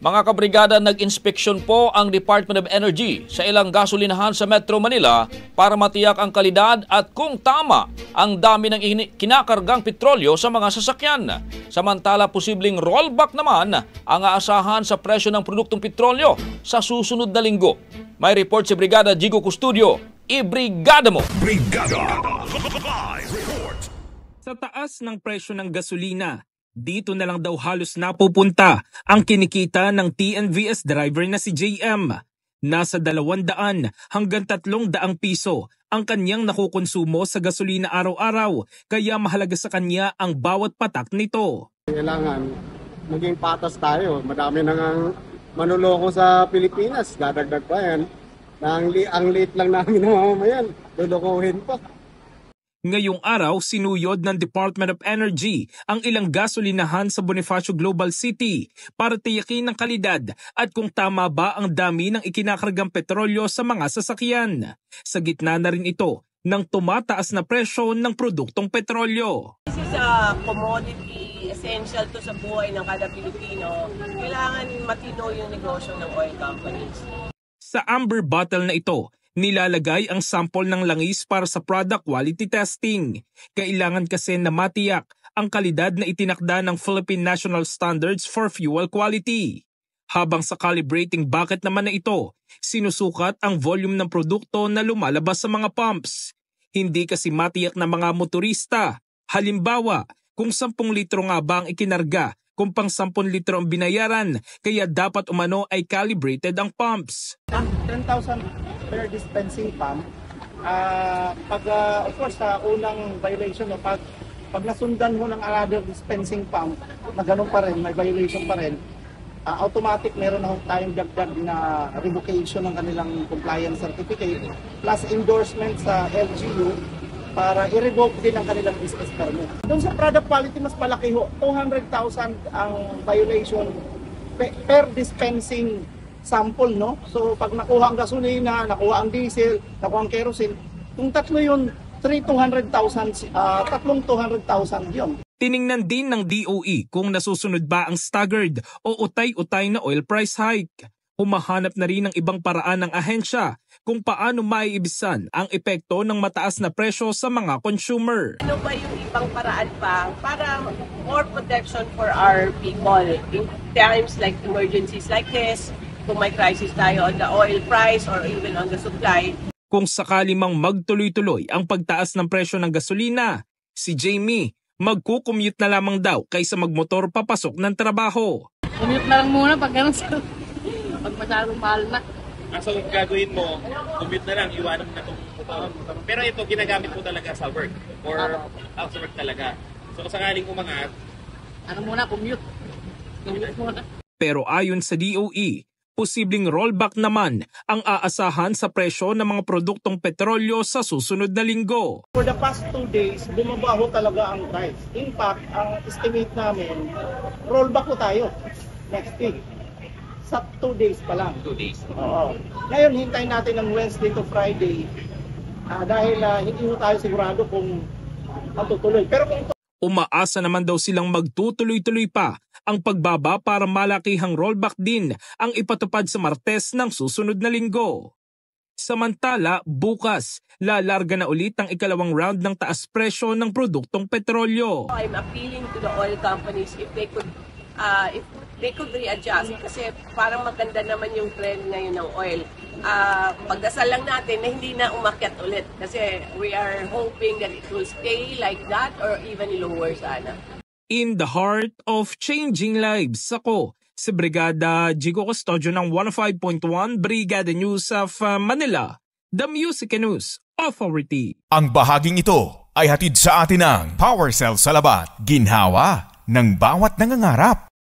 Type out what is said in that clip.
Mga kabrigada, nag-inspeksyon po ang Department of Energy sa ilang gasolinahan sa Metro Manila para matiyak ang kalidad at kung tama ang dami ng kinakargang petrolyo sa mga sasakyan. Samantala, posibleng rollback naman ang aasahan sa presyo ng produktong petrolyo sa susunod na linggo. May report si Brigada Jigo Custodio. I-brigada mo! Brigada! Live report! Sa taas ng presyo ng gasolina, dito na lang daw halos napupunta ang kinikita ng TNVS driver na si JM. Nasa 200 hanggang 300 piso ang kanyang nakukonsumo sa gasolina araw-araw, kaya mahalaga sa kanya ang bawat patak nito. Kailangan maging patas tayo. Madami nang manuloko sa Pilipinas. Dadagdag pa yan. Ang late lang namin ng mamamayan. Lulukuhin pa. Ngayong araw, sinuyod ng Department of Energy ang ilang gasolinahan sa Bonifacio Global City para tiyakin ang kalidad at kung tama ba ang dami ng ikinakargang petrolyo sa mga sasakyan. Sa gitna na rin ito ng tumataas na presyo ng produktong petrolyo. This is a commodity, essential to sa buhay ng kada Pilipino. Kailangan matino yung negosyo ng oil companies. Sa amber bottle na ito, nilalagay ang sample ng langis para sa product quality testing. Kailangan kasi na matiyak ang kalidad na itinakda ng Philippine National Standards for Fuel Quality. Habang sa calibrating bucket naman na ito, sinusukat ang volume ng produkto na lumalabas sa mga pumps. Hindi kasi matiyak ng mga motorista. Halimbawa, kung 10 litro nga ba ang ikinarga, kung pang 10 litro ang binayaran, kaya dapat umano ay calibrated ang pumps. 10,000 per dispensing pump. Of course, sa unang violation, pag nasundan mo ng another dispensing pump, na ganun pa rin, may violation pa rin, automatic meron na tayong dagdag na revocation ng kanilang compliance certificate plus endorsement sa LGU para i-revoke din ang kanilang business permit. Doon sa product quality, mas malaki ho, 200,000 ang violation per dispensing sample, no? So pag nakuha ang gasolina, nakuha ang diesel, nakuha ang kerosene, kung tatlo yun, 200,000 yun. Tiningnan din ng DOE kung nasusunod ba ang staggered o utay-utay na oil price hike. Humahanap na rin ng ibang paraan ng ahensya kung paano maiibisan ang epekto ng mataas na presyo sa mga consumer. Ano ba yung ibang paraan pa para more protection for our people in times like emergencies like this, kung may crisis tayo on the oil price or even on the supply. Kung sakali mang magtuloy-tuloy ang pagtaas ng presyo ng gasolina, si Jamie magkukommute na lamang daw kaysa magmotor papasok ng trabaho. Commute na lang muna pag gano'n sa pag masyadong mahal na. So gagawin mo, commute na lang, iwanan mo na itong motor. Pero ito ginagamit mo talaga sa work or out sa work talaga. So kung sakaling umangat, ano muna, commute. Commute muna. Pero ayon sa DOE, posibleng rollback naman ang aasahan sa presyo ng mga produktong petrolyo sa susunod na linggo. For the past 2 days, bumabaho talaga ang price. In fact, ang estimate namin, rollback po tayo next week. Sa 2 days pa lang. 2 days. Oo. Ngayon, hintayin natin ng Wednesday to Friday dahil hindi mo tayo sigurado kung matutuloy. Pero kung umaasa naman daw silang magtutuloy-tuloy pa ang pagbaba para malakihang rollback din ang ipatupad sa Martes ng susunod na linggo. Samantala, bukas, lalarga na ulit ang ikalawang round ng taas presyo ng produktong petrolyo. I'm appealing to the oil companies if they could readjust kasi parang maganda naman yung trend ngayon ng oil. Pagdasal lang natin na hindi na umakyat ulit kasi we are hoping that it will stay like that or even lower sana. In the heart of changing lives, ako si Brigada Jigo Custodio ng 105.1 Brigada News of Manila, the Music News Authority. Ang bahaging ito ay hatid sa atin ng Power Cell Salabat, ginhawa ng bawat nangangarap.